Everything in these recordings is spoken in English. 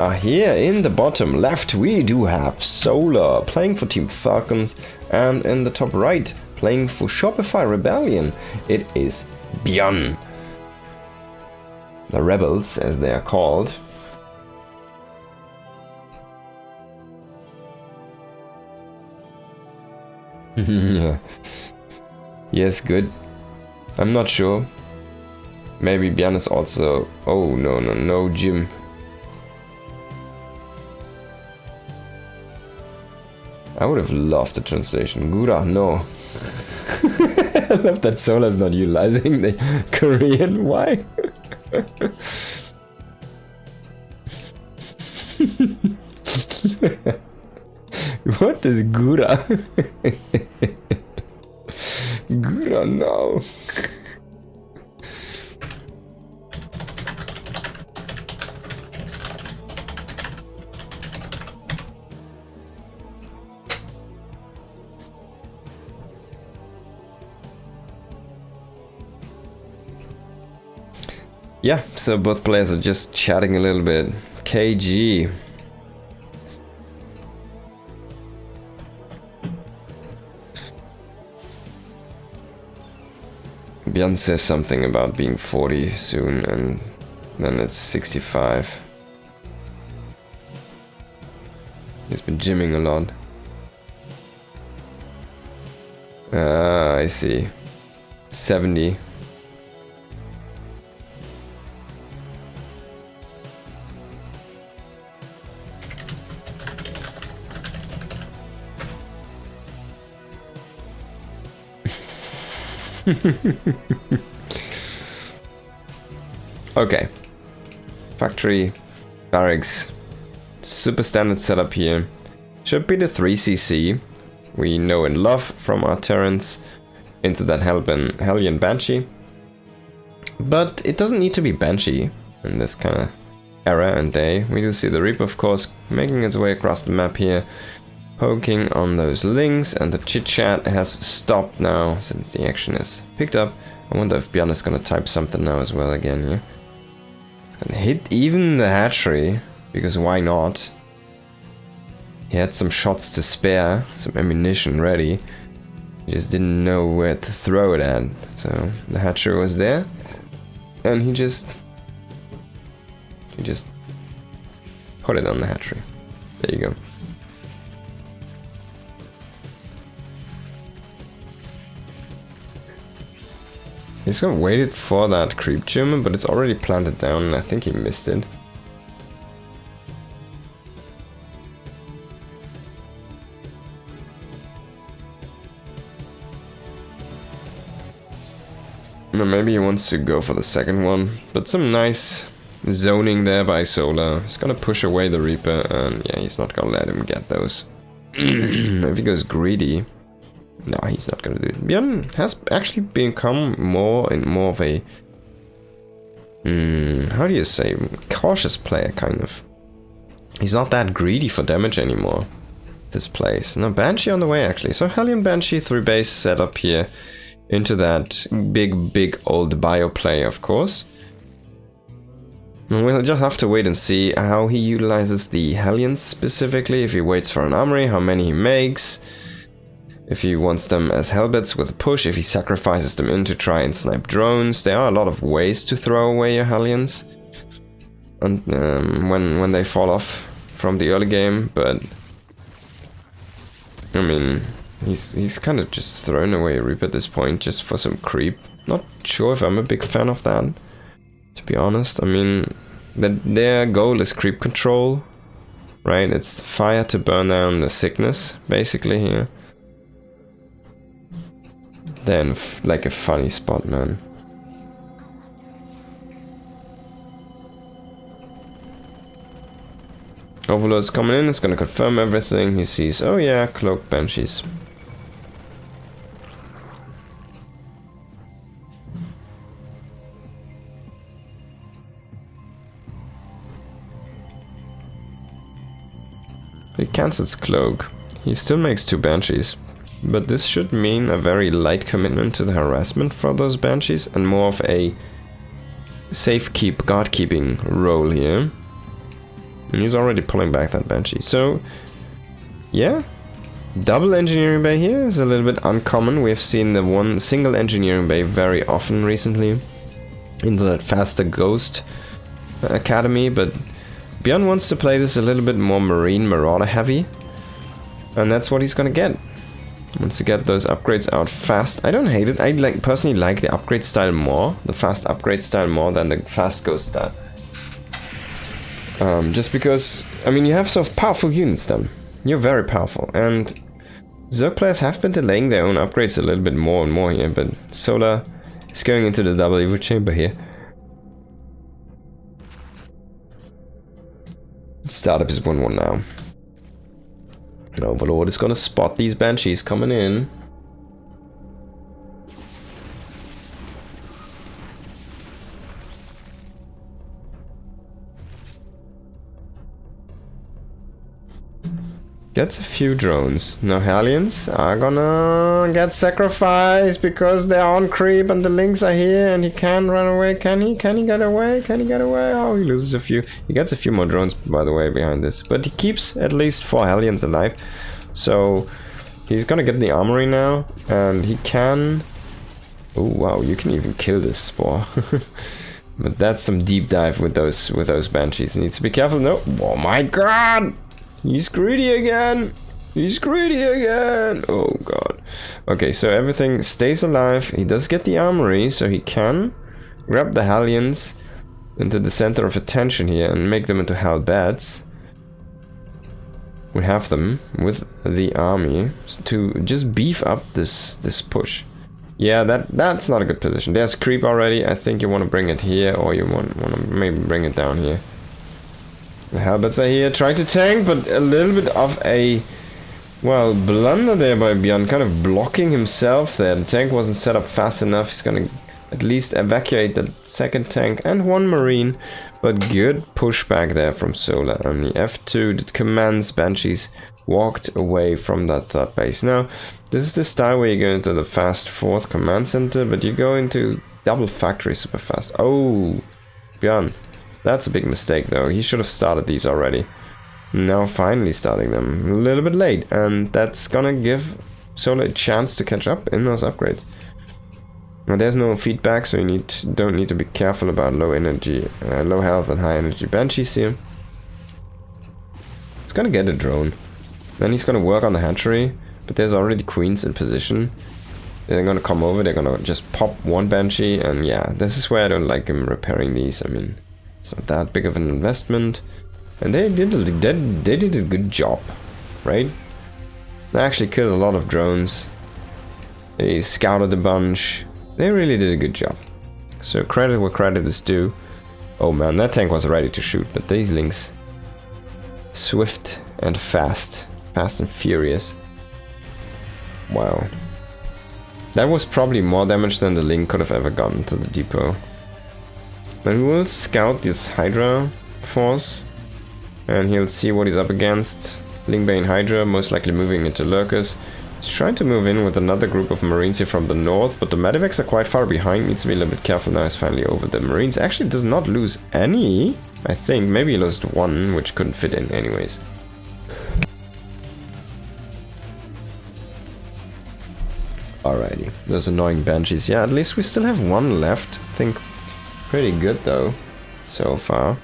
Here in the bottom left we do have Solar playing for Team Falcons, and in the top right playing for Shopify Rebellion it is Byun. The Rebels, as they are called. Yeah. Yes, good. I'm not sure. Maybe Byun is also... Oh, no, Jim. I would have loved the translation. Gura, no. I love that Solar is not utilizing the Korean. Why? What is Gura? Gura, no. Yeah, so both players are just chatting a little bit. KG. Byun says something about being 40 soon, and then it's 65. He's been gymming a lot. Ah, I see. 70. Okay. Factory, barracks, super standard setup here. Should be the 3cc we know and love from our Terrans into that Hellion Banshee. But it doesn't need to be Banshee in this kind of era and day. We do see the Reaper, of course, making its way across the map here, poking on those links, and the chit-chat has stopped now since the action is picked up. I wonder if Byun is gonna type something now as well again here. It's gonna hit even the hatchery, because why not? He had some shots to spare, some ammunition ready. He just didn't know where to throw it at. So the hatchery was there, and he just put it on the hatchery. There you go. He's gonna wait for that creep German, but it's already planted down and I think he missed it. Or maybe he wants to go for the second one, but some nice zoning there by Solar. He's gonna push away the Reaper, and yeah, he's not gonna let him get those. If he goes greedy, no, he's not gonna do it. Byun has actually become more and more of a, how do you say, cautious player, kind of. He's not that greedy for damage anymore, this place. No, Banshee on the way, actually. So Hellion Banshee 3 base setup here into that big old bio play, of course. And we'll just have to wait and see how he utilizes the Hellions specifically, if he waits for an armory, how many he makes, if he wants them as Hellbats with a push, if he sacrifices them in to try and snipe drones. There are a lot of ways to throw away your Hellions and when they fall off from the early game, but I mean, he's kind of just throwing away a Reaper at this point just for some creep. Not sure if I'm a big fan of that, to be honest. I mean, their goal is creep control, right? It's fire to burn down the sickness, basically, here. Then, like a funny spot, man. Overlord's coming in, it's gonna confirm everything. He sees, oh yeah, cloaked Banshees. He cancels cloak. He still makes 2 Banshees. But this should mean a very light commitment to the harassment for those Banshees and more of a safekeep, guard-keeping role here. And he's already pulling back that Banshee. So, yeah. Double engineering bay here is a little bit uncommon. We've seen the one single engineering bay very often recently. Into that faster Ghost Academy. But Byun wants to play this a little bit more Marine Marauder heavy. And that's what he's gonna get. Wants to get those upgrades out fast. I don't hate it. I personally like the upgrade style more. The fast upgrade style more than the fast Ghost style. Just because, I mean, you have so powerful units then. You're very powerful, and Zerg players have been delaying their own upgrades a little bit more and more here, but Solar is going into the double Evo chamber here. Startup is 1-1 now. Overlord is gonna spot these Banshees coming in. Gets a few drones. Now Hellions are gonna get sacrificed because they're on creep and the Lynx are here and he can run away. Can he? Can he get away? Can he get away? Oh, he loses a few. He gets a few more drones, by the way, behind this. But he keeps at least 4 Hellions alive. So he's gonna get the armory now and he can... Oh wow, you can even kill this Spore. But that's some deep dive with those Banshees. He needs to be careful. No. Oh my god! He's greedy again! He's greedy again! Oh god. Okay, so everything stays alive. He does get the armory, so he can grab the Hellions into the center of attention here and make them into Hellbats. We have them with the army to just beef up this push. Yeah, that's not a good position. There's creep already. I think you want to bring it here, or you want to maybe bring it down here. The Hellbats are here, trying to tank, but a little bit of a, well, blunder there by Byun, kind of blocking himself there. The tank wasn't set up fast enough. He's gonna at least evacuate the second tank and 1 Marine, but good pushback there from Solar. And the F2 that commands Banshees walked away from that third base. Now, this is the style where you go into the fast 4th command center, but you go into double factory super fast. Oh, Byun. That's a big mistake though. He should have started these already. Now finally starting them. A little bit late. And that's gonna give Solar a chance to catch up in those upgrades. Now there's no feedback, so you don't need to be careful about low energy, low health and high energy Banshees here. It's gonna get a drone. Then he's gonna work on the hatchery. But there's already queens in position. They're gonna come over, they're gonna just pop 1 Banshee. And yeah, this is where I don't like him repairing these. I mean... It's not that big of an investment. And they did a good job, right? They actually killed a lot of drones. They scouted a bunch. They really did a good job. So credit where credit is due. Oh man, that tank was ready to shoot, but these Lynx... Swift and fast. Fast and furious. Wow. That was probably more damage than the Link could have ever gotten to the depot. But we will scout this Hydra force, and he'll see what he's up against. Lingbane Hydra, most likely moving into Lurkers. He's trying to move in with another group of Marines here from the north, but the Medivacs are quite far behind. Needs to be a little bit careful now. He's finally over the Marines. Actually does not lose any, I think. Maybe he lost 1, which couldn't fit in anyways. Alrighty, those annoying Banshees. Yeah, at least we still have 1 left. I think pretty good though, so far.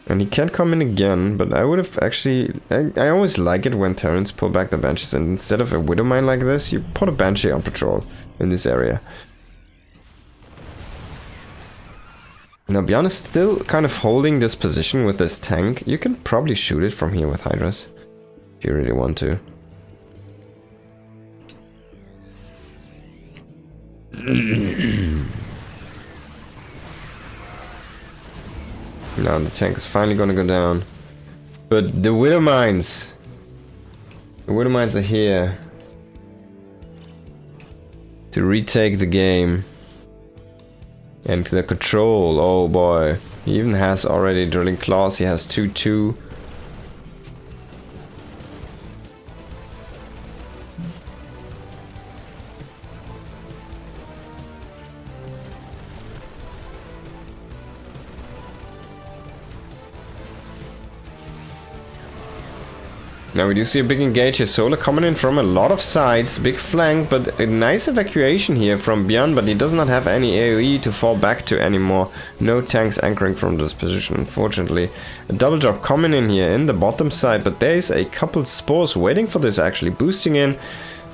And he can come in again, but I would have actually... I always like it when Terrans pull back the Banshees, and instead of a Widow Mine like this, you put a Banshee on patrol in this area. Now Byun is still kind of holding this position with this tank. You can probably shoot it from here with Hydras, if you really want to. Now the tank is finally gonna go down. But the Widow Mines! The Widow Mines are here to retake the game. And to the control, oh boy. He even has already Drilling Claws, he has 2-2. Now we do see a big engage here. Solar coming in from a lot of sides. Big flank, but a nice evacuation here from Byun, but he does not have any AoE to fall back to anymore. No tanks anchoring from this position, unfortunately. A double drop coming in here in the bottom side, but there is a couple spores waiting for this, actually boosting in.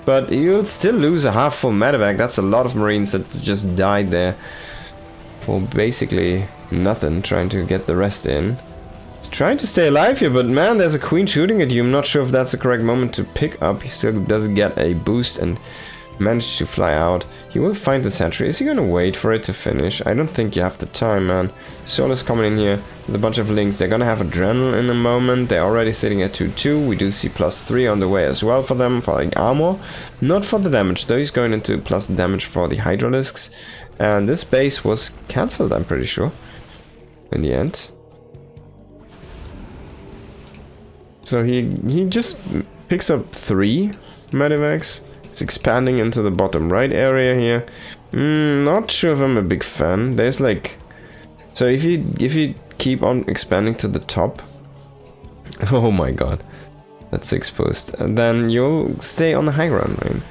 But you'll still lose a half full medevac. That's a lot of Marines that just died there for basically nothing, trying to get the rest in. He's trying to stay alive here, but man, there's a queen shooting at you. I'm not sure if that's the correct moment to pick up. He still doesn't get a boost and manage to fly out. He will find the sentry. Is he gonna wait for it to finish? I don't think you have the time, man. Solar's coming in here with a bunch of links. They're gonna have adrenaline in a moment. They're already sitting at 2-2. We do see +3 on the way as well for them, for like armor. Not for the damage, though. He's going into plus damage for the Hydralisks. And this base was cancelled, I'm pretty sure, in the end. So he just picks up 3 medevacs. He's expanding into the bottom right area here. Not sure if I'm a big fan. There's like, so if you keep on expanding to the top, oh my god, that's exposed. And then you'll stay on the high ground, right?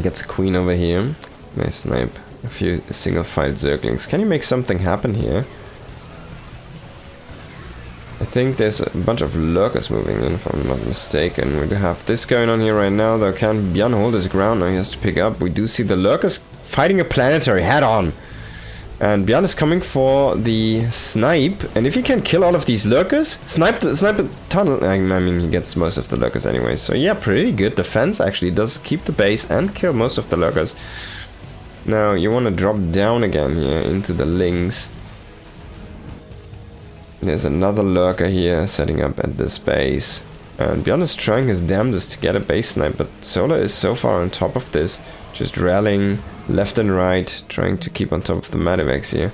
Gets a queen over here. Nice snipe. A few single file zerglings. Can you make something happen here? I think there's a bunch of lurkers moving in, if I'm not mistaken. We do have this going on here right now, though. Can Byun hold his ground? Now he has to pick up. We do see the lurkers fighting a planetary head on. And Byun is coming for the snipe. And if he can kill all of these lurkers, snipe the tunnel. I mean, he gets most of the lurkers anyway. So yeah, pretty good defense actually. Does keep the base and kill most of the lurkers. Now you want to drop down again here into the links. There's another lurker here setting up at this base. And Byun is trying his damnedest to get a base snipe, but Solar is so far on top of this, just rallying left and right, trying to keep on top of the medevacs here.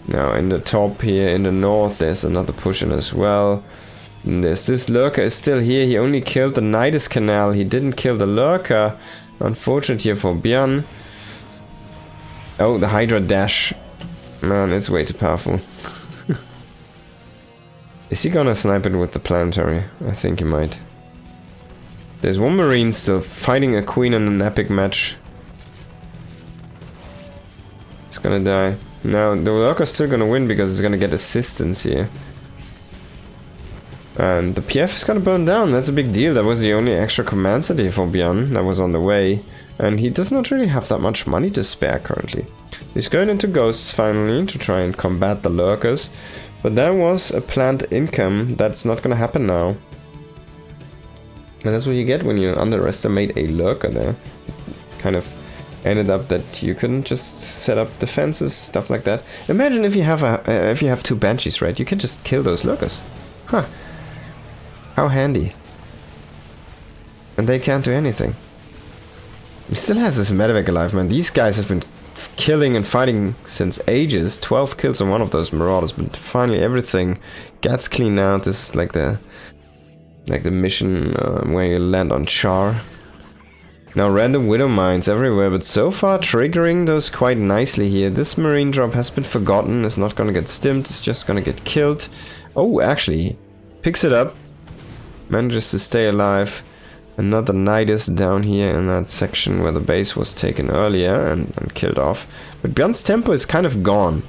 Now in the top here in the north there's another push in as well. And this lurker is still here. He only killed the Nidus Canal. He didn't kill the lurker. Unfortunate here for Byun. Oh, the Hydra dash. Man, it's way too powerful. Is he gonna snipe it with the planetary? I think he might. There's one Marine still fighting a queen in an epic match. He's gonna die. Now, the lurker's still gonna win because he's gonna get assistance here. And the PF is gonna burn down. That's a big deal. That was the only extra command city for Byun that was on the way. And he does not really have that much money to spare currently. He's going into ghosts finally to try and combat the lurkers. But that was a planned income. That's not gonna happen now. And that's what you get when you underestimate a lurker there. Kind of ended up that you couldn't just set up defenses, stuff like that. Imagine if you have 2 banshees, right? You can just kill those lurkers. Huh. How handy. And they can't do anything. He still has his medevac alive, man. These guys have been killing and fighting since ages. 12 kills on one of those marauders, but finally everything gets cleaned out. This is like the mission where you land on Char. Now random widow mines everywhere, but so far triggering those quite nicely here. This marine drop has been forgotten. It's not gonna get stimmed. It's just gonna get killed. Oh, actually, picks it up, manages to stay alive. Another Nidus down here in that section where the base was taken earlier and killed off. But Byun's tempo is kind of gone.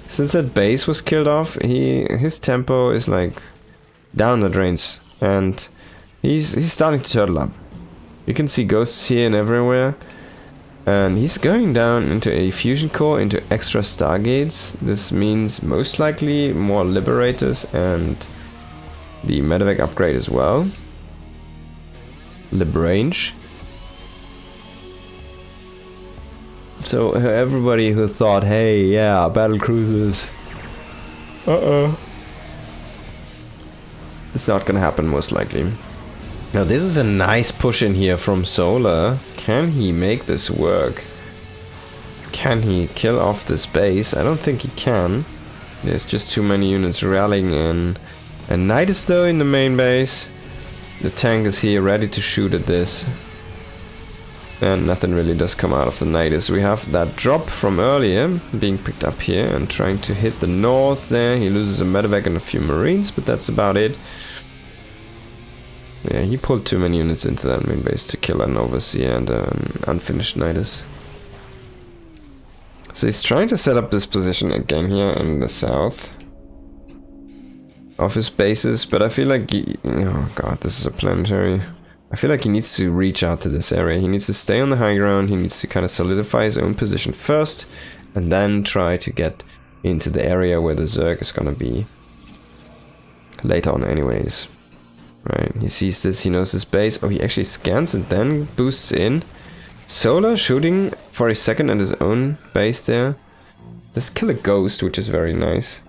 Since that base was killed off, his tempo is like down the drains. And he's starting to turtle up. You can see ghosts here and everywhere. And he's going down into a fusion core, into extra stargates. This means most likely more liberators and the medevac upgrade as well. Librange. So everybody who thought, hey, yeah, battle cruisers. It's not gonna happen most likely. Now this is a nice push in here from Solar. Can he make this work? Can he kill off this base? I don't think he can. There's just too many units rallying in. And Nidus though in the main base. The tank is here ready to shoot at this. And nothing really does come out of the nidus. We have that drop from earlier being picked up here and trying to hit the north there. He loses a medevac and a few marines, but that's about it. Yeah, he pulled too many units into that main base to kill an overseer and unfinished nidus. So he's trying to set up this position again here in the south of his bases, but I feel like oh god, this is a planetary. I feel like he needs to reach out to this area. He needs to stay on the high ground. He needs to kind of solidify his own position first, and then try to get into the area where the Zerg is gonna be later on anyways. Right, he sees this, he knows his base. Oh, he actually scans and then boosts in. Solar shooting for a second at his own base there. Let's kill a ghost, which is very nice.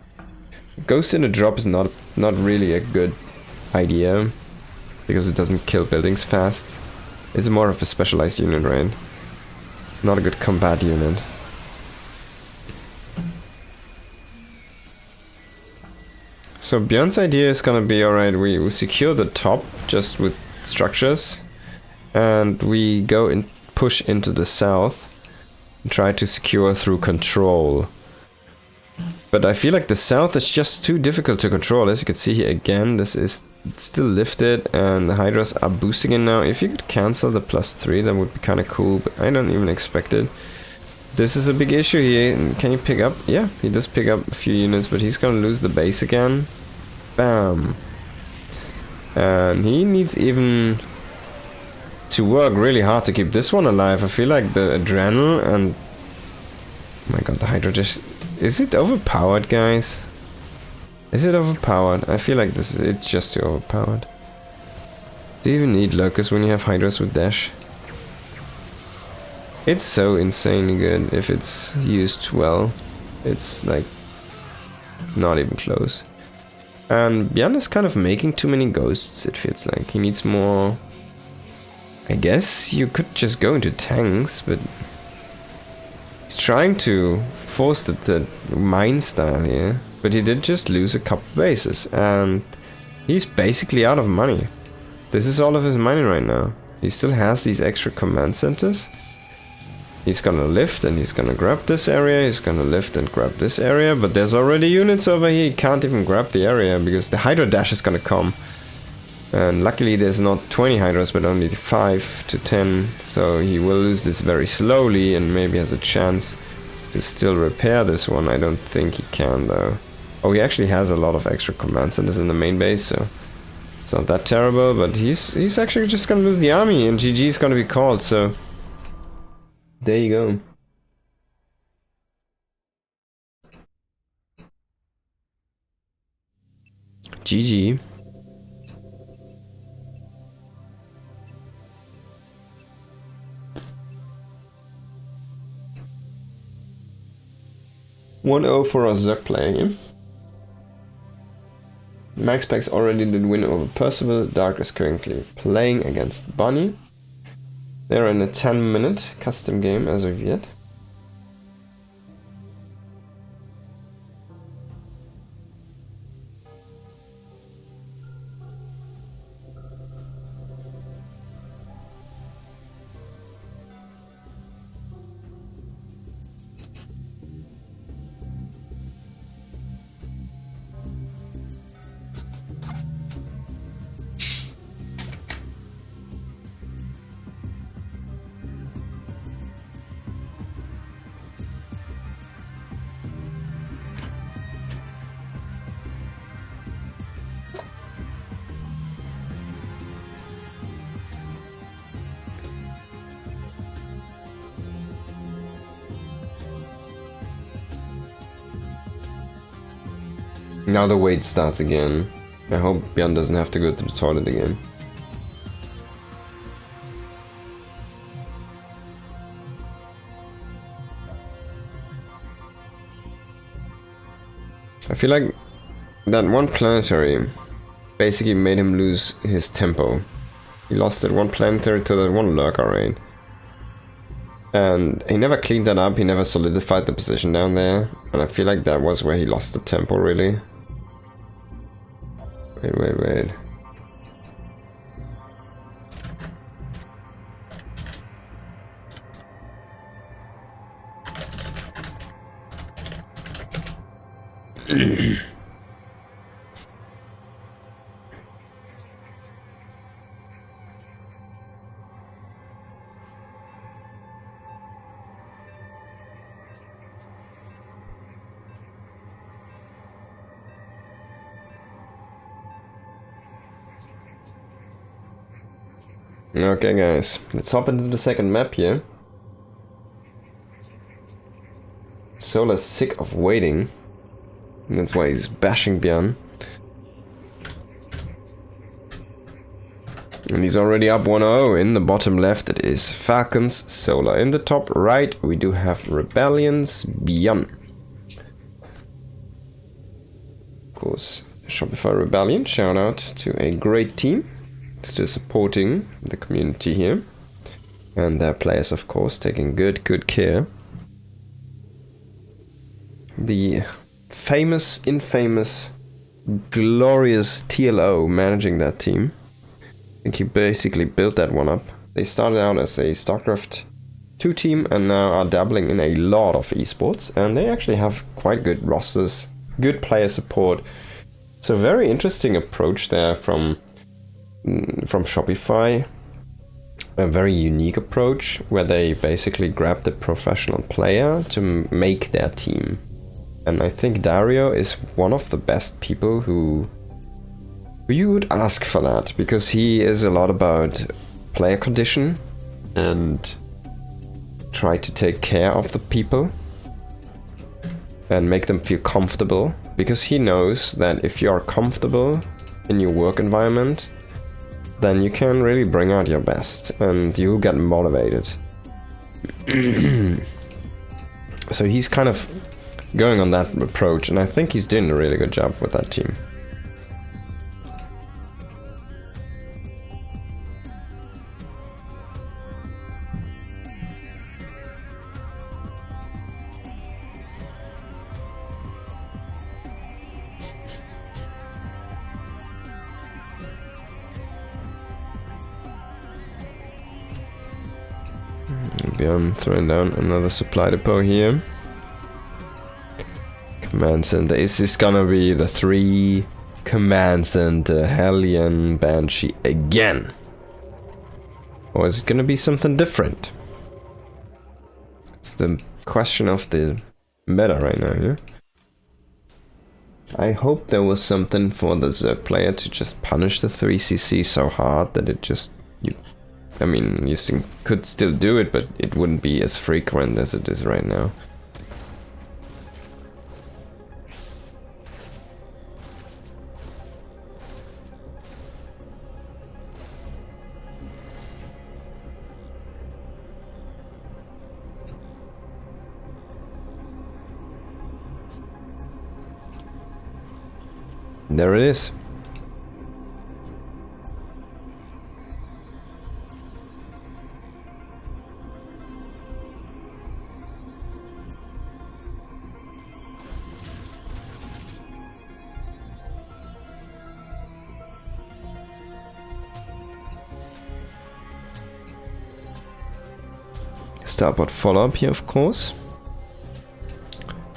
Ghost in a drop is not really a good idea, because it doesn't kill buildings fast. It's more of a specialized unit, right? Not a good combat unit. So Byun's idea is gonna be, alright, we secure the top just with structures, and we go and push into the south and try to secure through control. But I feel like the south is just too difficult to control. As you can see here again, this is still lifted and the Hydras are boosting in now. If you could cancel the +3, that would be kind of cool, but I don't even expect it. This is a big issue here. Can you pick up? Yeah, he does pick up a few units, but he's gonna lose the base again. Bam. And he needs even to work really hard to keep this one alive. I feel like the adrenaline and... oh my god, the Hydra just... is it overpowered, guys? Is it overpowered? I feel like it's just too overpowered. Do you even need Locust when you have Hydras with dash? It's so insanely good if it's used well. It's like not even close. And Byun is kind of making too many ghosts, it feels like. He needs more... I guess you could just go into tanks, but... he's trying to force the mine style here. But he did just lose a couple bases, and he's basically out of money. This is all of his money right now. He still has these extra command centers. He's gonna lift and he's gonna grab this area, he's gonna lift and grab this area, but there's already units over here. He can't even grab the area because the Hydra dash is gonna come. And luckily there's not 20 Hydras, but only 5 to 10, so he will lose this very slowly and maybe has a chance to still repair this one. I don't think he can though. Oh, he actually has a lot of extra command centers in the main base, so it's not that terrible, but he's actually just gonna lose the army and GG is gonna be called, so there you go. GG. (1-0) for our Zerg player here. Max Packs already did win over Percival. Dark is currently playing against Bunny. They're in a 10-minute custom game as of yet. Now the wait starts again. I hope Byun doesn't have to go to the toilet again. I feel like that one planetary basically made him lose his tempo. He lost that one planetary to that one lurker raid. And he never cleaned that up, he never solidified the position down there. And I feel like that was where he lost the tempo, really. Wait. Okay guys, let's hop into the second map here. Solar's sick of waiting. And that's why he's bashing Byun. And he's already up 1-0. In the bottom left it is Falcons, Solar. In the top right we do have Rebellions, Byun. Of course, Shopify Rebellion, shout out to a great team. Still supporting the community here. And their players, of course, taking good care. The famous, infamous, glorious TLO managing that team. I think he basically built that one up. They started out as a StarCraft 2 team and now are dabbling in a lot of esports. And they actually have quite good rosters, good player support. So very interesting approach there from Shopify. A very unique approach where they basically grab the professional player to make their team. And I think Dario is one of the best people who you would ask for that, because he is a lot about player condition and try to take care of the people and make them feel comfortable, because he knows that if you are comfortable in your work environment, then you can really bring out your best and you'll get motivated. So he's kind of going on that approach, and I think he's doing a really good job with that team. Byun throwing down another supply depot here. Command center. Is this gonna be the 3 command center Hellion Banshee again? Or is it gonna be something different? It's the question of the meta right now, yeah? I hope there was something for the Zerg player to just punish the 3cc so hard that it just... I mean, you could still do it, but it wouldn't be as frequent as it is right now. There it is. Starboard follow-up here, of course.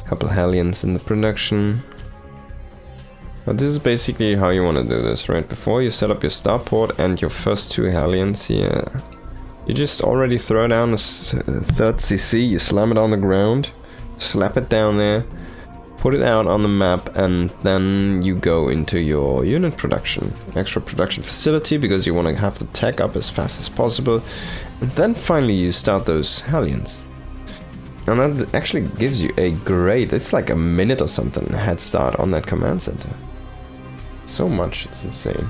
Couple Hellions in the production. But this is basically how you want to do this, right? Before you set up your starport and your first 2 Hellions here, you just already throw down a 3rd CC, you slam it on the ground, slap it down there, put it out on the map, and then you go into your unit production. Extra production facility, because you want to have the tech up as fast as possible. And then finally you start those Hellions. And that actually gives you a great, it's like a minute or something, head start on that command center. So much, it's insane.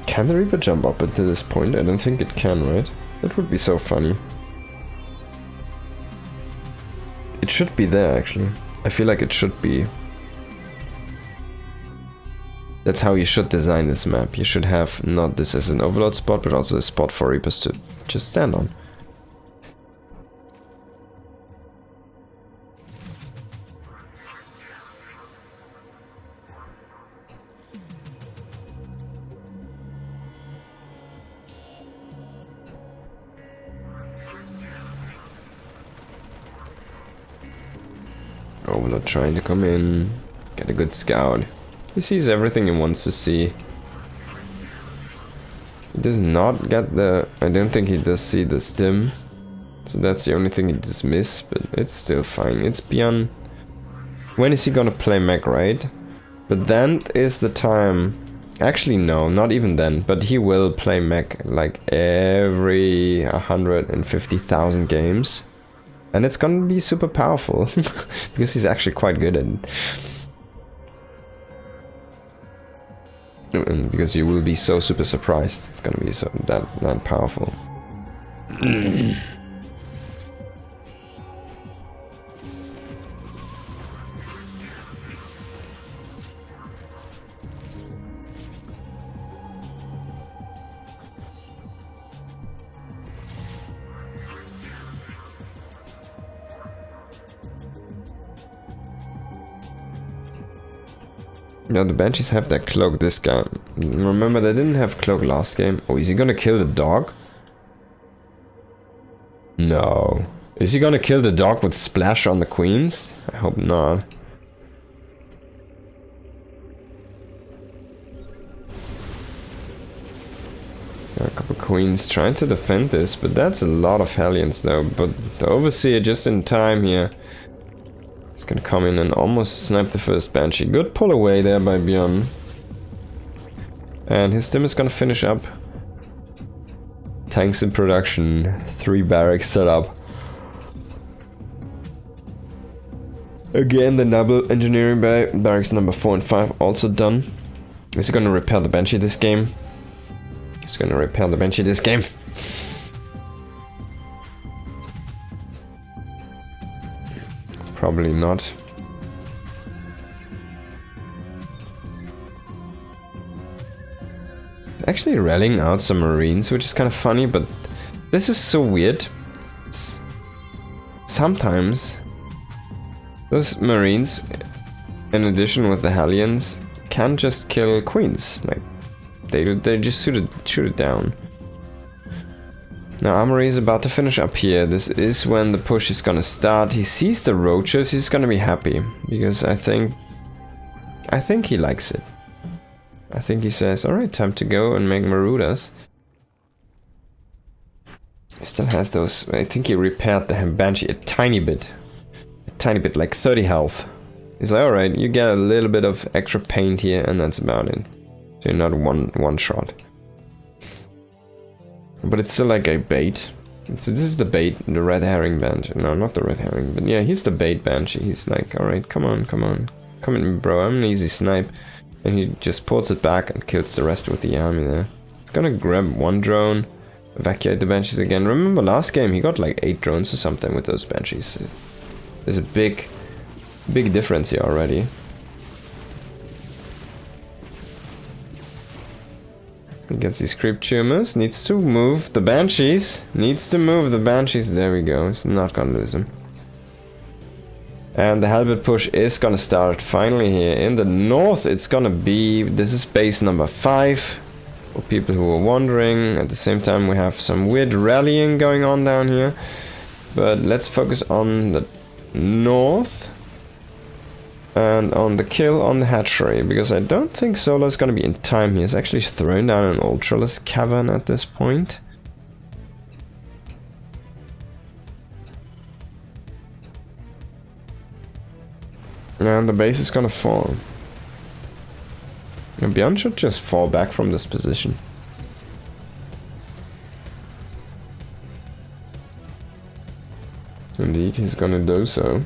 Can the Reaper jump up into this point? I don't think it can, right? That would be so funny. It should be there, actually. I feel like it should be. That's how you should design this map. You should have not this as an overload spot, but also a spot for Reapers to just stand on. Overlord trying to come in. Get a good scout. He sees everything he wants to see. He does not get the... I don't think he does see the stim. So that's the only thing he does miss, but it's still fine. It's Byun. When is he gonna play mech, right? But then is the time... Actually, no, not even then. But he will play mech like every 150,000 games. And it's gonna be super powerful. Because he's actually quite good at it. And because you will be so super surprised. It's gonna be so that powerful. No, the Banshees have their cloak this game. Remember, they didn't have cloak last game. Oh, is he gonna kill the dog? No. Is he gonna kill the dog with splash on the queens? I hope not. A couple queens trying to defend this, but that's a lot of Hellions though. But the Overseer just in time here. He's gonna come in and almost snipe the first Banshee. Good pull away there by Byun. And his stim is gonna finish up. Tanks in production. 3 barracks set up. Again, the double engineering barracks number 4 and 5 also done. Is he gonna repair the Banshee this game? He's gonna repair the Banshee this game. Probably not. Actually rallying out some Marines, which is kind of funny, but this is so weird. Sometimes those Marines, in addition with the Hellions, can just kill queens. Like they just shoot it down. Now Armory is about to finish up here. This is when the push is gonna start. He sees the roaches. He's gonna be happy because I think he likes it. I think he says, "All right, time to go and make Marudas." He still has those. I think he repaired the Banshee a tiny bit, like 30 health. He's like, "All right, you get a little bit of extra paint here, and that's about it. So you're not one shot." But it's still like a bait. So this is the bait, the red herring Banshee. No, not the red herring, but yeah, he's the bait Banshee. He's like, alright, come on, in, bro, I'm an easy snipe. And he just pulls it back and kills the rest with the army there. He's gonna grab 1 drone, evacuate the Banshees again. Remember last game, he got like 8 drones or something with those Banshees. There's a big difference here already. He gets these creep tumors, needs to move the Banshees. There we go, he's not gonna lose them. And the halberd push is gonna start finally here. In the north it's gonna be, this is base number 5. For people who are wondering, at the same time we have some weird rallying going on down here. But let's focus on the north. And on the kill on the hatchery, because I don't think Solo's gonna be in time. He has actually thrown down an Ultralisk cavern at this point. And the base is gonna fall. And Byun should just fall back from this position. Indeed, he's gonna do so.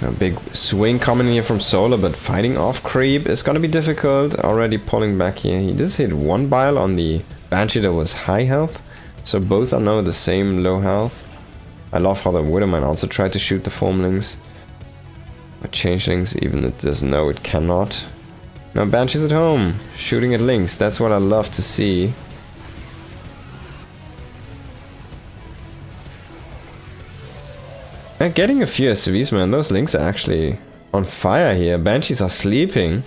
A big swing coming here from Solar, but fighting off creep is gonna be difficult. Already pulling back here. He just hit 1 bile on the Banshee that was high health, so both are now the same low health. I love how the Widowmine also tried to shoot the Formlings. But Changelings, even it doesn't know it cannot. Now Banshee's at home, shooting at Lynx. That's what I love to see. And getting a few SCVs, man. Those Lynx are actually on fire here. Banshees are sleeping.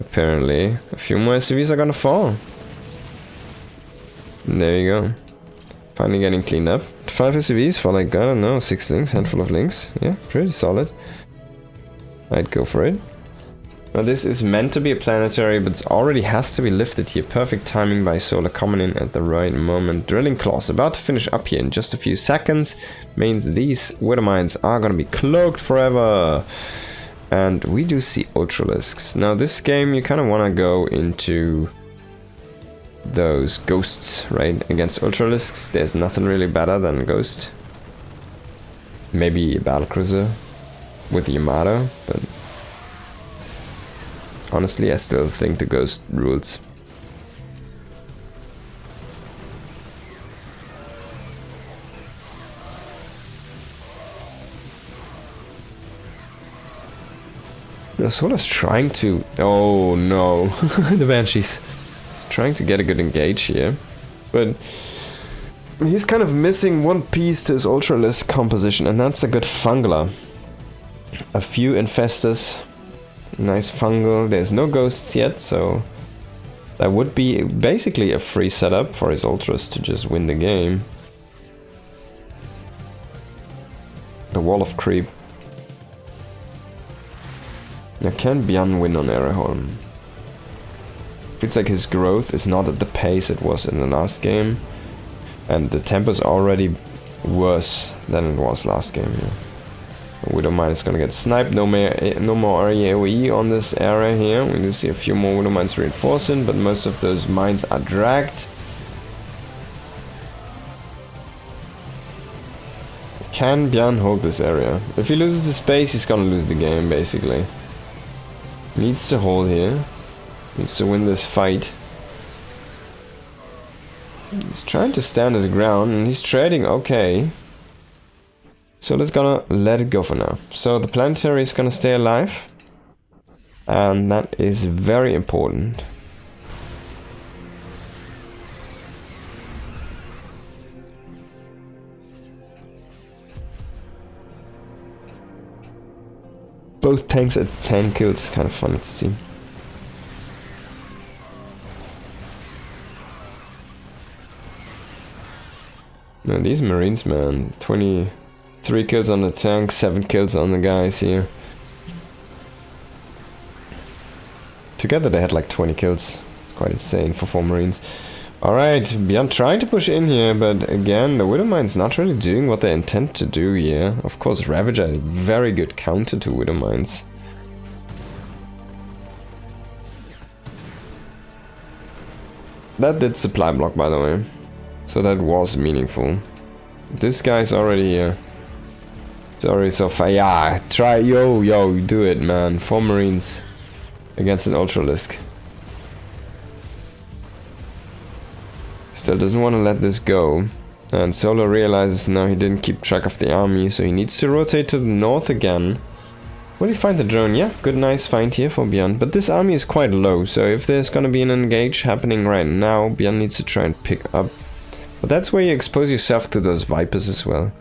Apparently. A few more SCVs are gonna fall. And there you go. Finally getting cleaned up. 5 SCVs for like, I don't know, 6 links, handful of links. Yeah, pretty solid. I'd go for it. Now this is meant to be a planetary, but it already has to be lifted here. Perfect timing by Solar coming in at the right moment. Drilling claws about to finish up here in just a few seconds. Means these Wither Mines are gonna be cloaked forever. And we do see Ultralisks. Now this game you kind of want to go into those ghosts, right? Against Ultralisks, there's nothing really better than a ghost. Maybe a battlecruiser with Yamato, but honestly, I still think the ghost rules. The Solar's trying to... Oh no, the Banshees. He's trying to get a good engage here, but he's kind of missing one piece to his Ultralisk composition, and that's a good Fungler. A few Infestors. Nice fungal. There's no ghosts yet, so that would be basically a free setup for his ultras to just win the game. The wall of creep. Now can Byun win on Ereholm? Feels like his growth is not at the pace it was in the last game, and the tempo's already worse than it was last game. Yeah. Widowmine is gonna get sniped. No more AoE on this area here. We do see a few more Widowmines reinforcing, but most of those mines are dragged. Can Byun hold this area? If he loses the space, he's gonna lose the game, basically. Needs to hold here. Needs to win this fight. He's trying to stand his ground, and he's trading okay. So let's gonna let it go for now. So the planetary is gonna stay alive, and that is very important. Both tanks at 10 kills, kind of funny to see. Now these Marines, man, 23 kills on the tank, 7 kills on the guys here. Together they had like 20 kills. It's quite insane for 4 Marines. Alright, Byun trying to push in here, but again, the Widowmine's not really doing what they intend to do here. Of course, Ravager is a very good counter to Widowmines. That did supply block, by the way. So that was meaningful. This guy's already here. It's already so far. Yeah, try, yo, do it, man. 4 Marines against an Ultralisk. Still doesn't want to let this go. And Solo realizes now he didn't keep track of the army, so he needs to rotate to the north again. Will he find the drone? Yeah, good, nice find here for Byun. But this army is quite low, so if there's gonna be an engage happening right now, Byun needs to try and pick up. But that's where you expose yourself to those Vipers as well.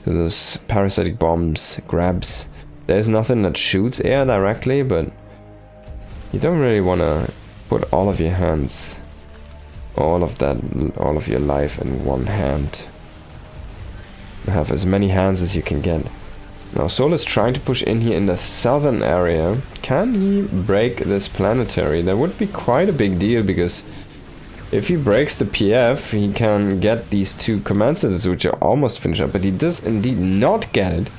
To those parasitic bombs, grabs. There's nothing that shoots air directly, but you don't really want to put all of your hands, all of your life in one hand. You have as many hands as you can get. Now Sol is trying to push in here in the southern area. Can he break this planetary? That would be quite a big deal, because if he breaks the PF, he can get these 2 command centers, which are almost finished up, but he does indeed not get it.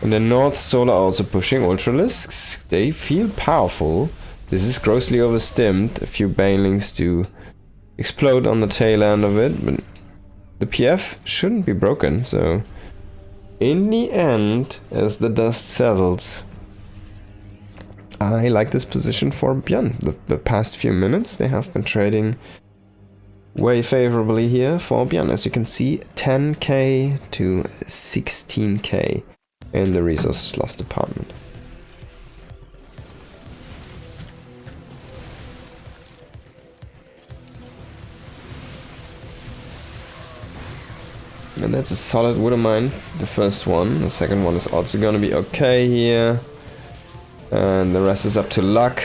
In the north, Solar also pushing Ultralisks. They feel powerful. This is grossly overstimmed. A few banelings to explode on the tail end of it, but the PF shouldn't be broken, so in the end, as the dust settles, I like this position for Byun. The past few minutes, they have been trading way favorably here for Byun. As you can see, 10k to 16k in the resources loss department. And that's a solid Widowmine, the first one. The second one is also gonna be okay here. And the rest is up to luck.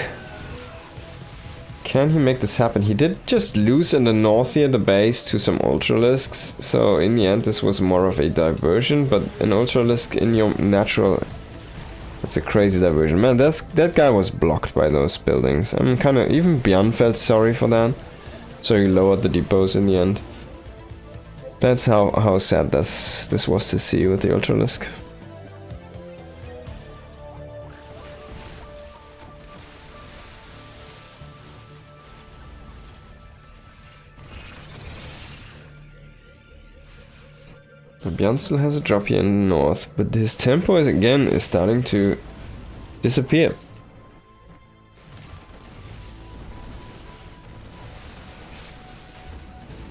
Can he make this happen? He did just lose in the north here, the base, to some Ultralisks. So in the end, this was more of a diversion. But an Ultralisk in your natural... That's a crazy diversion. Man, that guy was blocked by those buildings. I'm kind of... Even Byun felt sorry for that. So he lowered the depots in the end. That's how sad this was to see with the Ultralisk. Byun still has a drop here in the north, but his tempo is starting to disappear.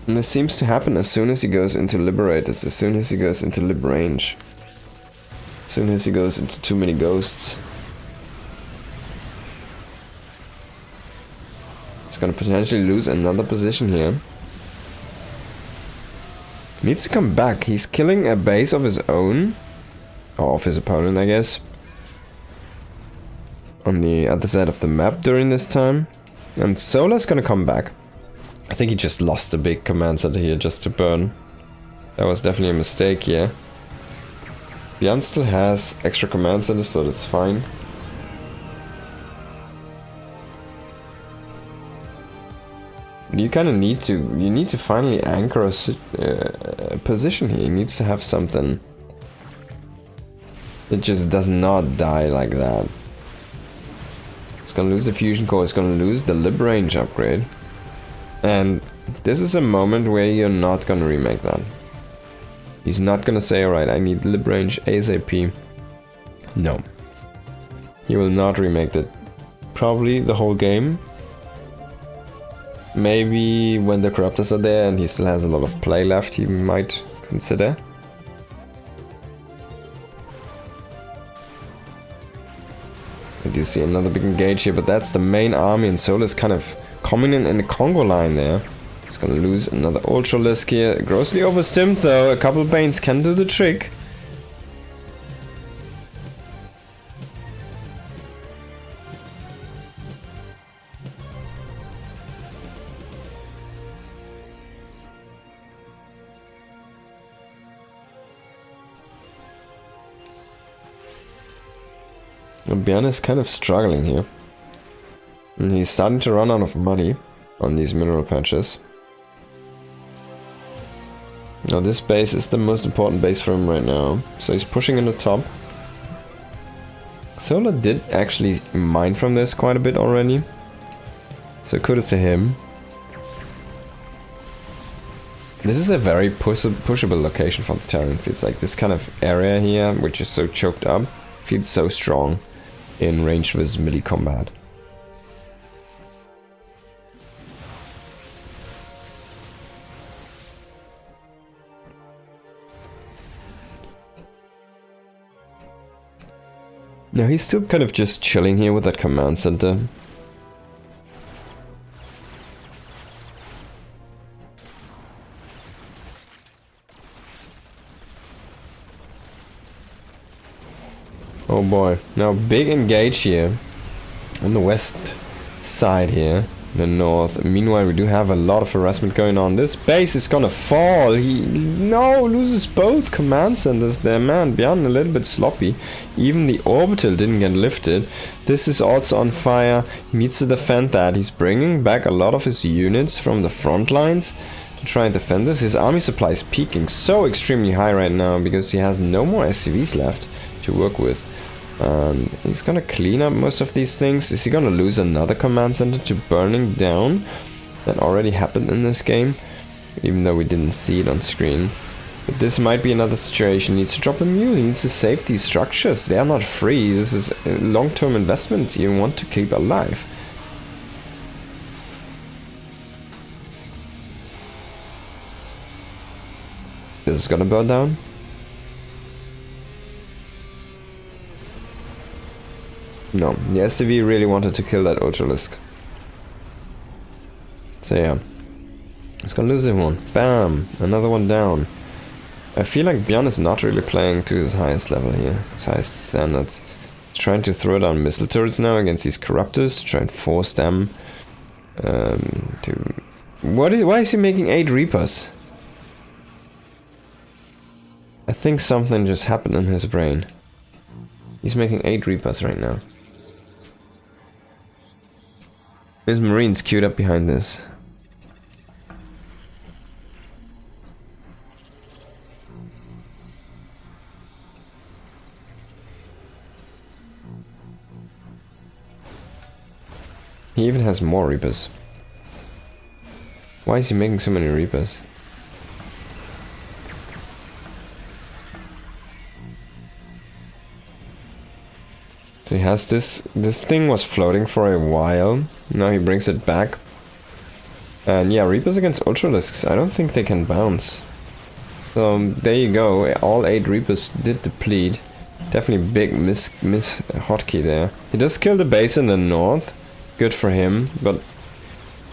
And this seems to happen as soon as he goes into Liberators, as soon as he goes into Lib range. As soon as he goes into too many ghosts. He's gonna potentially lose another position here. Needs to come back. He's killing a base of his own. Or of his opponent, I guess. On the other side of the map during this time. And Solar's gonna come back. I think he just lost a big command center here just to burn. That was definitely a mistake here. Byun still has extra command centers, so that's fine. You kind of need to finally anchor a position here. He needs to have something that just does not die like that. It's gonna lose the fusion core, it's gonna lose the Lib range upgrade. And this is a moment where you're not gonna remake that. He's not gonna say, alright, I need Lib range ASAP. No. He will not remake that. Probably the whole game. Maybe when the corruptors are there and he still has a lot of play left, he might consider. I do see another big engage here, but that's the main army, and Solar's kind of coming in the Congo line there. He's gonna lose another Ultralisk here. Grossly overstimmed though, a couple of Banes can do the trick. Byun is kind of struggling here. And he's starting to run out of money on these mineral patches. Now this base is the most important base for him right now. So he's pushing in the top. Solar did actually mine from this quite a bit already. So kudos to him. This is a very pushable location for the Terran. It's like this kind of area here, which is so choked up, feels so strong in range with melee combat. Now he's still kind of just chilling here with that command center. Oh boy, now big engage here on the west side here, the north. Meanwhile, we do have a lot of harassment going on. This base is gonna fall. He loses both command centers there. Man, Byun a little bit sloppy. Even the orbital didn't get lifted. This is also on fire. He needs to defend that. He's bringing back a lot of his units from the front lines to try and defend this. His army supply is peaking so extremely high right now because he has no more SCVs left to work with. He's gonna clean up most of these things. Is he gonna lose another command center to burning down? That already happened in this game, even though we didn't see it on screen. But this might be another situation. He needs to drop a mule. He needs to save these structures. They are not free. This is a long-term investment you want to keep alive. This is gonna burn down. No, the SCV really wanted to kill that Ultralisk. So yeah, it's gonna lose him one. Bam! Another one down. I feel like Byun is not really playing to his highest level here, his highest standards. He's trying to throw down missile turrets now against these corruptors, to try and force them Why is he making 8 Reapers? I think something just happened in his brain. He's making 8 Reapers right now. There's Marines queued up behind this. He even has more Reapers. Why is he making so many Reapers? So he has this thing was floating for a while. Now he brings it back. And yeah, Reapers against Ultralisks, I don't think they can bounce. So there you go, all 8 Reapers did deplete. Definitely big miss hotkey there. He does kill the base in the north. Good for him, but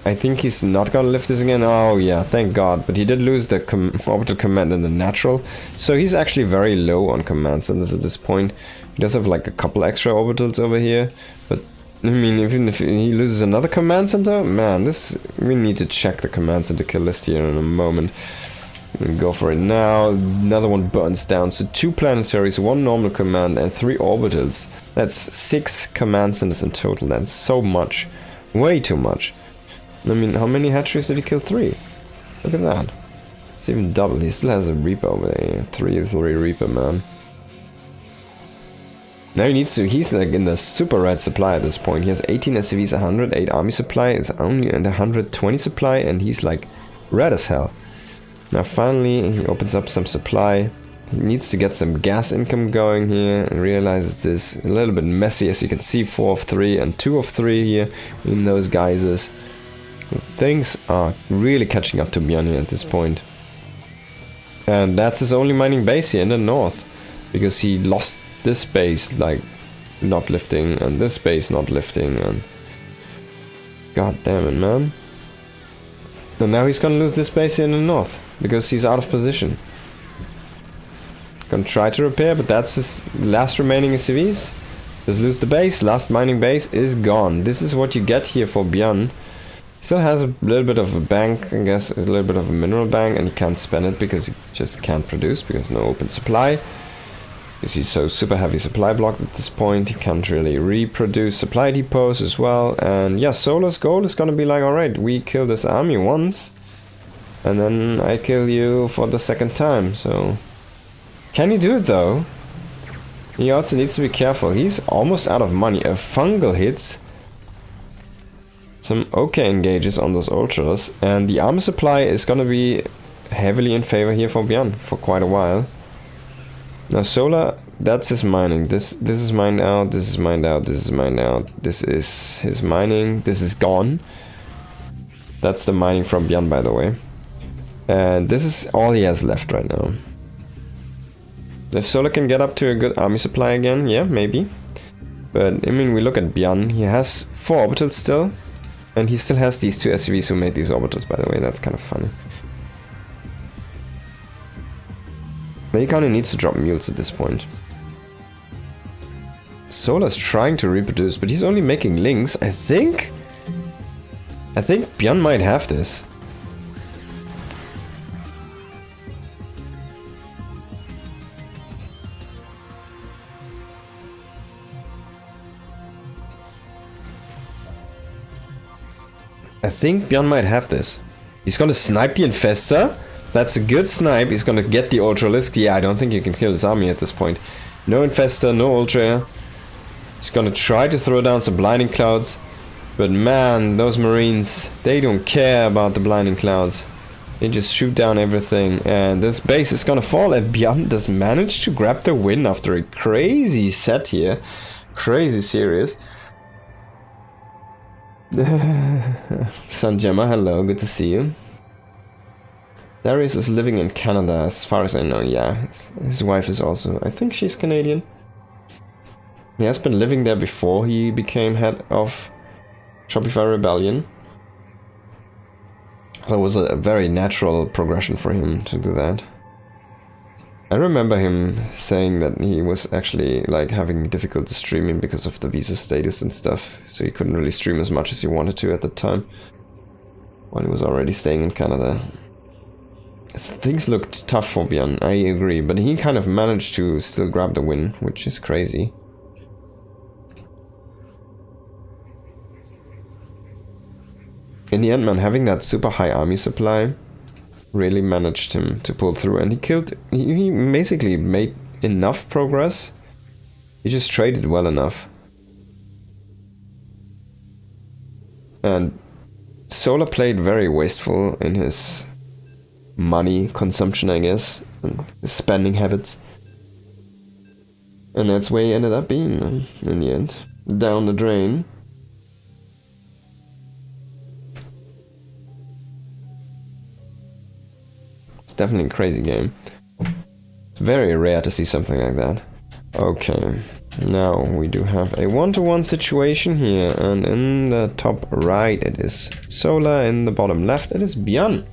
I think he's not gonna lift this again. Oh yeah, thank God. But he did lose the orbital command in the natural, so he's actually very low on command centers at this point. He does have like a couple extra orbitals over here, but I mean, even if he loses another command center, man, we need to check the command center kill list here in a moment. Go for it now. Another one burns down. So 2 planetaries, 1 normal command, and 3 orbitals. That's 6 command centers in total. That's so much. Way too much. I mean, how many hatcheries did he kill? 3. Look at that. It's even double. He still has a Reaper over there. 3 Reaper, man. Now he needs to, he's like in the super red supply at this point. He has 18 SCVs, 108 army supply. It's only at 120 supply, and he's like red as hell. Now finally he opens up some supply. He needs to get some gas income going here and realizes this a little bit messy. As you can see, 4 of 3 and 2 of 3 here in those geysers. Things are really catching up to Byun here at this point. And that's his only mining base here in the north. Because he lost this base like not lifting and this base not lifting, and god damn it, man. And now he's gonna lose this base here in the north because he's out of position. Gonna try to repair, but that's his last remaining SCVs. Just lose the base. Last mining base is gone. This is what you get here for Byun. Still has a little bit of a bank, I guess, a little bit of a mineral bank, and he can't spend it because he just can't produce because no open supply. Because he's so super heavy supply blocked at this point, he can't really reproduce supply depots as well. And yeah, Solar's goal is gonna be like, alright, we kill this army once, and then I kill you for the second time, so... Can he do it though? He also needs to be careful, he's almost out of money. A fungal hits, some okay engages on those ultras, and the armor supply is gonna be heavily in favor here for Byun for quite a while. Now Solar, that's his mining. This is mined out, this is mined out, this is mined out. This is his mining, this is gone. That's the mining from Byun, by the way. And this is all he has left right now. If Solar can get up to a good army supply again, yeah, maybe. But I mean, we look at Byun, he has 4 orbitals still. And he still has these 2 SCVs who made these orbitals, by the way, that's kind of funny. But he kind of needs to drop mules at this point. Solar's trying to reproduce, but he's only making links. I think Byun might have this. I think Byun might have this. He's gonna snipe the Infestor. That's a good snipe. He's gonna get the Ultralisk. Yeah, I don't think you can kill this army at this point. No Infestor, no Ultra. He's gonna try to throw down some Blinding Clouds. But man, those Marines, they don't care about the Blinding Clouds. They just shoot down everything. And this base is gonna fall. And Byun does manage to grab the win after a crazy set here. Crazy serious. Sanjema, hello, good to see you. Darius is living in Canada, as far as I know, yeah. His wife is also, I think she's Canadian. He has been living there before he became head of Shopify Rebellion. So it was a very natural progression for him to do that. I remember him saying that he was actually like having difficulty streaming because of the visa status and stuff, so he couldn't really stream as much as he wanted to at the time, while he was already staying in Canada. Things looked tough for Byun, I agree, but he kind of managed to still grab the win, which is crazy. In the end, man, having that super high army supply really managed him to pull through, and he basically made enough progress. He just traded well enough. And Solar played very wasteful in his money consumption, I guess, and his spending habits. And that's where he ended up being in the end. Down the drain. Definitely a crazy game. It's very rare to see something like that. Okay, now we do have a 1-to-1 situation here, and in the top right it is Solar, in the bottom left it is Byun.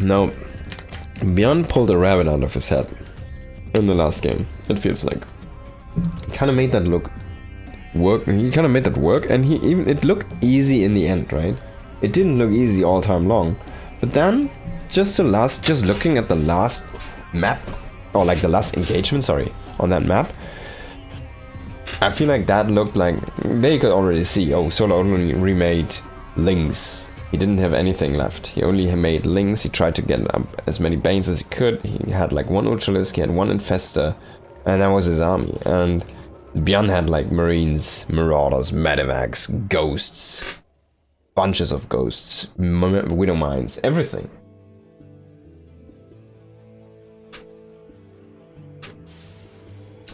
Now, Byun pulled a rabbit out of his head in the last game, it feels like. He kind of made that work. He kind of made that work, and it looked easy in the end, right? It didn't look easy all time long, but then just looking at the last map, or like the last engagement, sorry, on that map, I feel like that looked like they could already see. Oh, Solar only remade Lings. He didn't have anything left. He only made Lings. He tried to get up as many Banes as he could. He had like one Ultralisk, he had one Infester, and that was his army. And Byun had like Marines, Marauders, Medivacs, Ghosts, bunches of Ghosts, Widow Mines, everything.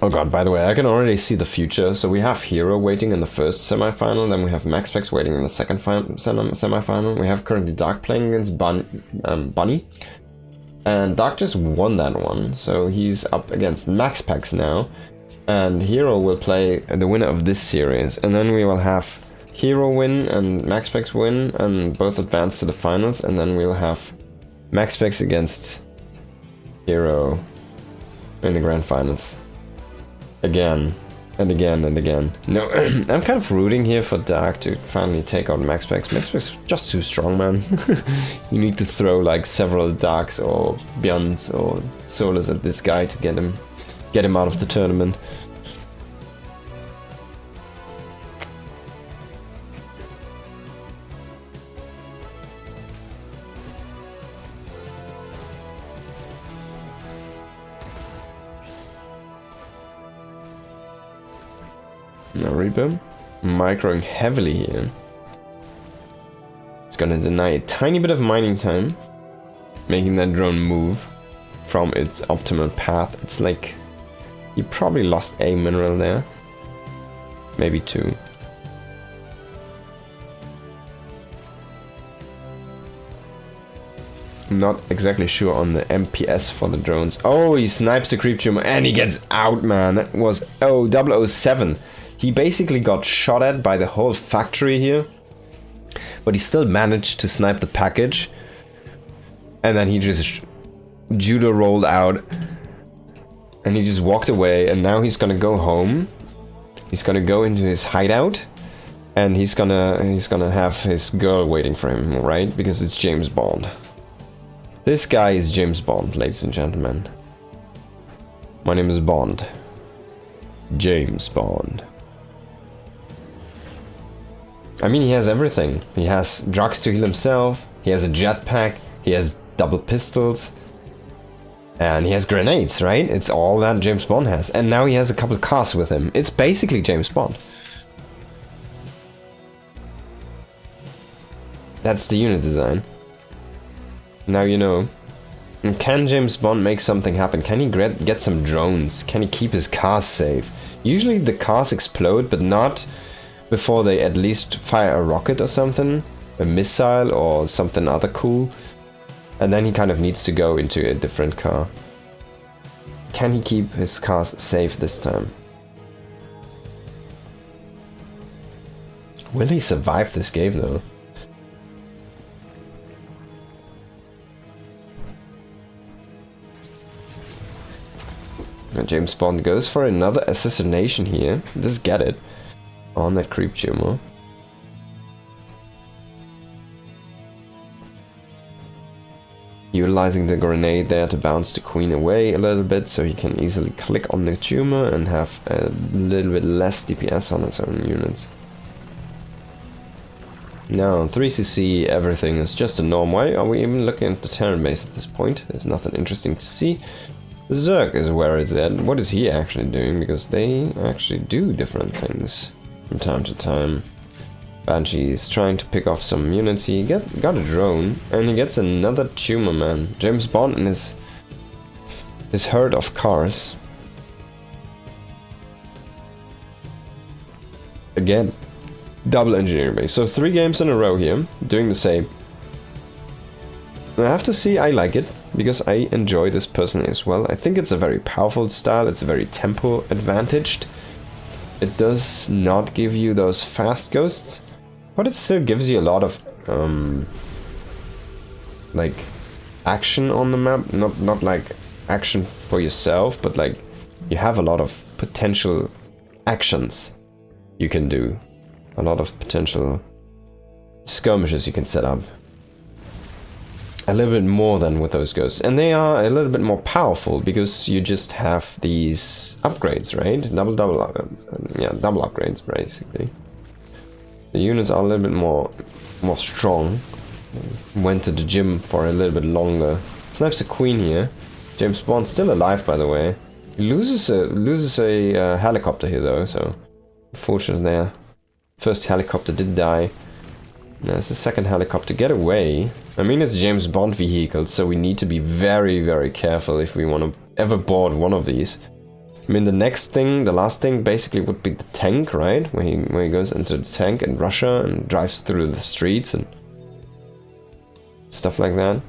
Oh god, by the way, I can already see the future. So we have Hero waiting in the first semifinal, then we have MaxPax waiting in the second semifinal. We have currently Dark playing against Bunny. And Dark just won that one, so he's up against MaxPax now. And Hero will play the winner of this series. And then we will have Hero win and MaxPax win, and both advance to the finals. And then we'll have MaxPax against Hero in the grand finals. Again, and again, and again. No, I'm kind of rooting here for Dark to finally take out MaxPax. MaxPax is just too strong, man. You need to throw like several Darks or Byuns or Solars at this guy to get him out of the tournament. Now Reaper, microing heavily here. It's gonna deny a tiny bit of mining time, making that drone move from its optimal path. It's like he probably lost a mineral there, maybe two. I'm not exactly sure on the MPS for the drones. Oh, he snipes the creep tumor and he gets out, man. That was 007. He basically got shot at by the whole factory here, but he still managed to snipe the package. And then he just judo rolled out and he just walked away, and now he's gonna go home. He's gonna go into his hideout and he's gonna have his girl waiting for him, right? Because it's James Bond. This guy is James Bond, ladies and gentlemen. My name is Bond. James Bond. I mean, he has everything. He has drugs to heal himself, he has a jetpack, he has double pistols, and he has grenades, right? It's all that James Bond has. And now he has a couple of cars with him. It's basically James Bond. That's the unit design. Now you know. And can James Bond make something happen? Can he get some drones? Can he keep his cars safe? Usually the cars explode, but not before they at least fire a rocket or something. A missile or something other cool. And then he kind of needs to go into a different car. Can he keep his cars safe this time? Will he survive this game though? And James Bond goes for another assassination here. Just get it. On that creep tumor. Utilizing the grenade there to bounce the queen away a little bit so he can easily click on the tumor and have a little bit less DPS on his own units. Now, 3cc, everything is just a norm way. Are we even looking at the Terran base at this point? There's nothing interesting to see. Zerg is where it's at. What is he actually doing? Because they actually do different things from time to time. Banshee is trying to pick off some units. He got a drone, and he gets another tumor man. James Bond and his herd of cars. Again, double engineering base. So 3 games in a row here, doing the same. I have to see, I like it, because I enjoy this personally as well. I think it's a very powerful style, it's very tempo advantaged. It does not give you those fast ghosts, but it still gives you a lot of like action on the map. Not like action for yourself, but like you have a lot of potential actions you can do. A lot of potential skirmishes you can set up. A little bit more than with those ghosts. And they are a little bit more powerful because you just have these upgrades, right? Double upgrades basically. The units are a little bit more strong. Went to the gym for a little bit longer. Snipes a queen here. James Bond still alive, by the way. He loses a helicopter here though, so unfortunate there. First helicopter did die. There's the second helicopter. Get away. I mean, it's James Bond vehicle, so we need to be very, very careful if we want to ever board one of these. I mean, the next thing, the last thing, basically would be the tank, right? Where he goes into the tank in Russia and drives through the streets and stuff like that.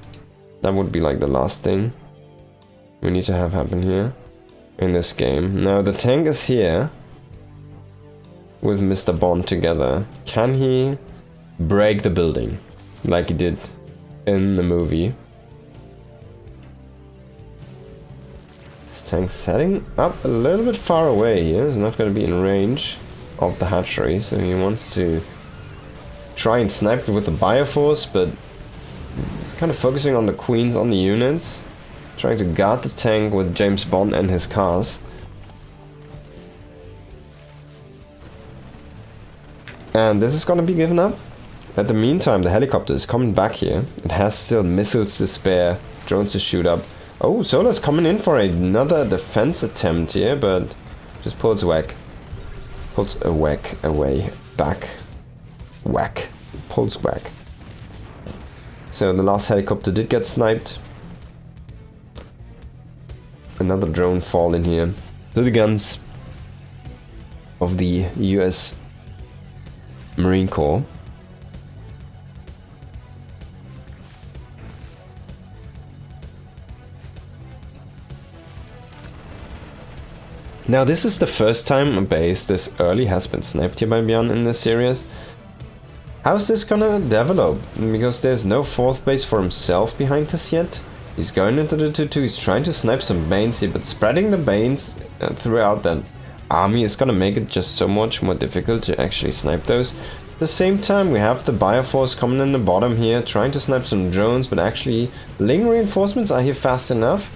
That would be like the last thing we need to have happen here in this game. Now, the tank is here with Mr. Bond together. Can he break the building like he did in the movie? This tank's heading up a little bit far away here. He's not going to be in range of the hatchery, so he wants to try and snipe it with the Bioforce, but he's kind of focusing on the queens on the units, trying to guard the tank with James Bond and his cars. And this is going to be given up. At the meantime, the helicopter is coming back here. It has still missiles to spare, drones to shoot up. Oh, Solar's coming in for another defense attempt here, but just pulls whack. Pulls a whack away, back. Whack. Pulls whack. So the last helicopter did get sniped. Another drone falling here. To the guns of the US Marine Corps. Now this is the first time a base this early has been sniped here by Byun in this series. How's this gonna develop? Because there's no 4th base for himself behind this yet. He's going into the 2-2, he's trying to snipe some Banes here, but spreading the Banes throughout that army is gonna make it just so much more difficult to actually snipe those. At the same time, we have the Bioforce coming in the bottom here, trying to snipe some drones, but actually Ling reinforcements are here fast enough.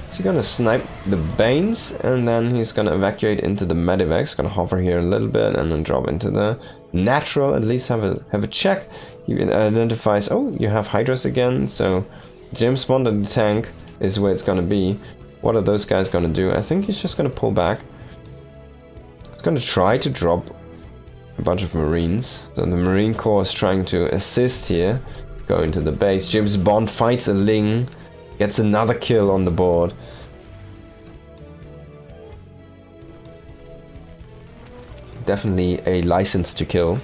Is he gonna snipe the Banes, and then he's gonna evacuate into the Medivacs, gonna hover here a little bit and then drop into the natural, at least have a check. He identifies, oh, you have Hydras again, so James Bond and the tank is where it's gonna be. What are those guys gonna do? I think he's just gonna pull back. He's gonna try to drop a bunch of Marines. So the Marine Corps is trying to assist here, going to the base. James Bond fights a Ling, Gets another kill on the board. Definitely a license to kill.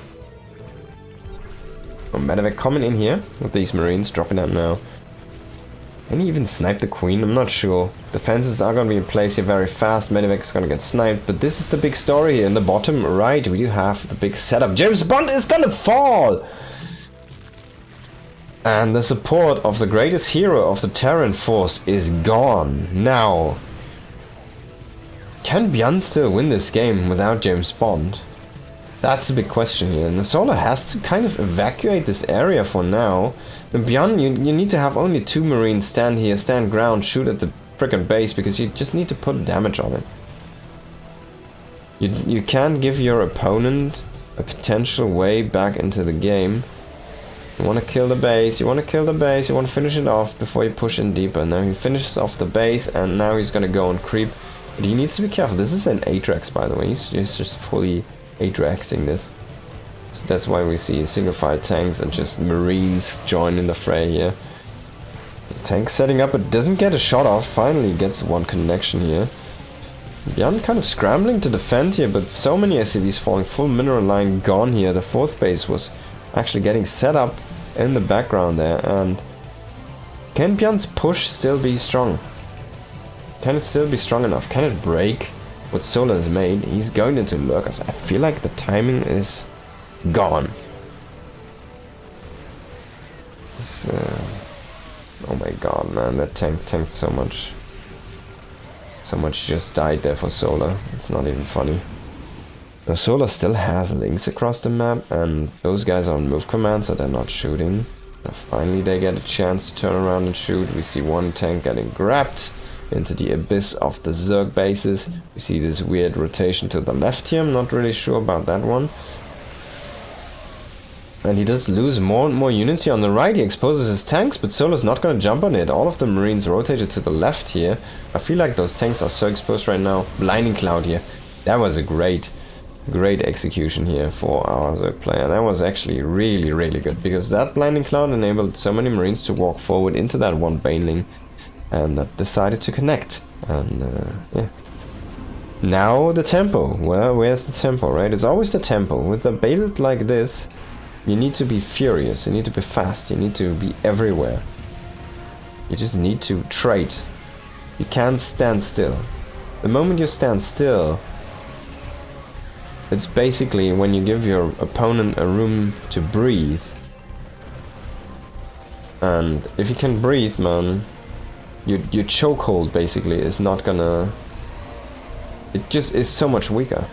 Oh, Medevac coming in here with these Marines, dropping out now. Can he even snipe the Queen? I'm not sure. Defenses are going to be in place here very fast. Medevac is going to get sniped, but this is the big story here. In the bottom right, we do have the big setup. James Bond is going to fall! And the support of the greatest hero of the Terran force is gone. Now, can Byun still win this game without James Bond? That's the big question here. And the Solar has to kind of evacuate this area for now. And Byun, you need to have only 2 Marines stand here, stand ground, shoot at the frickin' base, because you just need to put damage on it. You can't give your opponent a potential way back into the game. You want to kill the base, you want to kill the base, you want to finish it off before you push in deeper. Now he finishes off the base and now he's going to go and creep. But he needs to be careful. This is an Atrax, by the way. He's just fully Atraxing this. So that's why we see single fire tanks and just Marines join in the fray here. The tank setting up, but doesn't get a shot off. Finally gets one connection here. Byun kind of scrambling to defend here, but so many SCVs falling. Full mineral line gone here. The 4th base was actually getting set up in the background there. And can Byun's push still be strong? Can it still be strong enough? Can it break what Solar has made? He's going into lurkers. I feel like the timing is gone. Oh my god, man, that tank tanked so much. So much just died there for Solar. It's not even funny. Now Solar still has links across the map, and those guys are on move command, so they're not shooting. Now finally they get a chance to turn around and shoot. We see one tank getting grabbed into the abyss of the Zerg bases. We see this weird rotation to the left here. I'm not really sure about that one. And he does lose more and more units here on the right. He exposes his tanks, but Solar's not going to jump on it. All of the Marines rotated to the left here. I feel like those tanks are so exposed right now. Blinding Cloud here. That was a great execution here for our Zerg player. That was actually really, really good, because that Blinding Cloud enabled so many Marines to walk forward into that one Baneling, and that decided to connect. And yeah. Now the tempo. Well, where's the tempo, right? It's always the tempo. With a build like this, you need to be furious, you need to be fast, you need to be everywhere. You just need to trade. You can't stand still. The moment you stand still, it's basically when you give your opponent a room to breathe. And if you can breathe, man, your chokehold basically is not gonna... It just is so much weaker.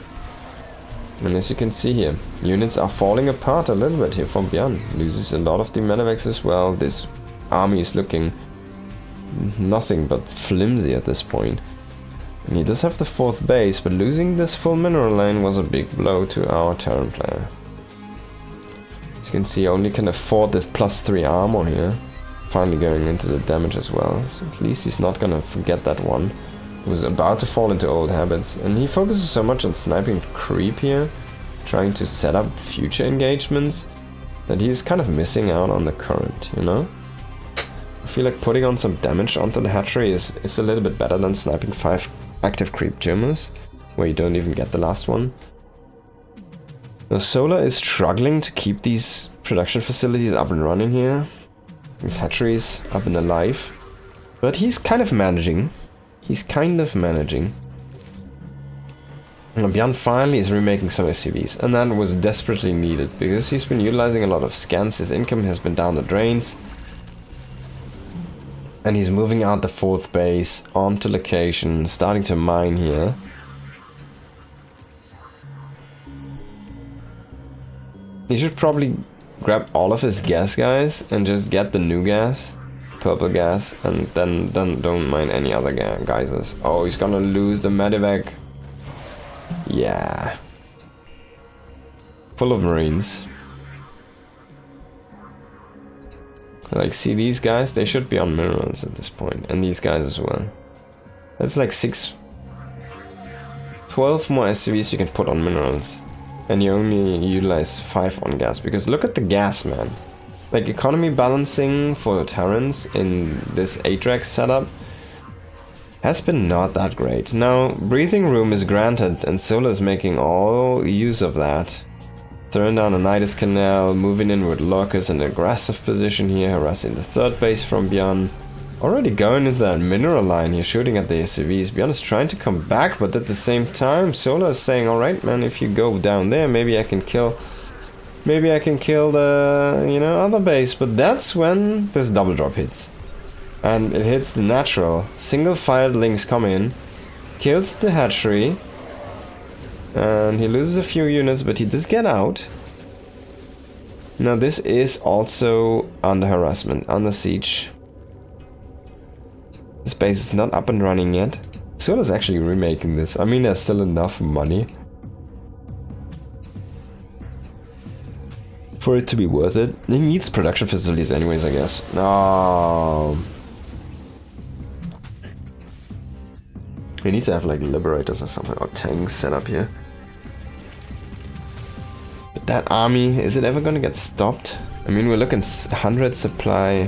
And as you can see here, units are falling apart a little bit here from Byun. Loses a lot of the medevacs as well. This army is looking nothing but flimsy at this point. And he does have the 4th base, but losing this full mineral line was a big blow to our Terran player. As you can see, only can afford this +3 armor here. Finally going into the damage as well. So at least he's not gonna forget that one. He was about to fall into old habits, and he focuses so much on sniping creep here, trying to set up future engagements, that he's kind of missing out on the current, you know? I feel like putting on some damage onto the hatchery is a little bit better than sniping 5 active creep Germans, where you don't even get the last one. Now Solar is struggling to keep these production facilities up and running here, these hatcheries up and alive, but he's kind of managing. He's kind of managing. And Byun finally is remaking some SCVs, and that was desperately needed, because he's been utilizing a lot of scans, his income has been down the drains. And he's moving out the 4th base onto location, starting to mine here. He should probably grab all of his gas guys and just get the new gas. Purple gas, and then don't mind any other geysers. Oh, he's gonna lose the medevac. Yeah. Full of Marines. Like, see these guys? They should be on minerals at this point. And these guys as well. That's like 12 more SCVs you can put on minerals. And you only utilize 5 on gas. Because look at the gas, man. like economy balancing for the Terrans in this Atrax setup has been not that great. Now, breathing room is granted, and Solar is making all use of that. Throwing down a Nidus Canal, moving in with Locus in an aggressive position here, harassing the third base from Byun. Already going into that mineral line here, shooting at the ACVs. Byun is trying to come back, but at the same time, Solar is saying, alright man, if you go down there, maybe I can kill the, you know, other base. But that's when this double drop hits. And it hits the natural. Single fired links come in, kills the hatchery, and he loses a few units, but he does get out. Now this is also under harassment, under siege. This base is not up and running yet. Solar's actually remaking this. I mean, there's still enough money for it to be worth it. He needs production facilities anyways, I guess. We need to have like liberators or something, or tanks set up here. But that army, is it ever gonna get stopped? I mean, we're looking 100 supply,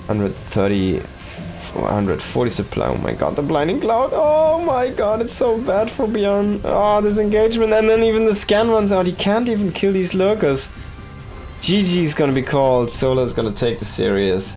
130, 140 supply. Oh my god, the blinding cloud. Oh my god, it's so bad for Byun. Oh, this engagement, and then even the scan runs out. He can't even kill these lurkers. GG is gonna be called. Solar's gonna take the series.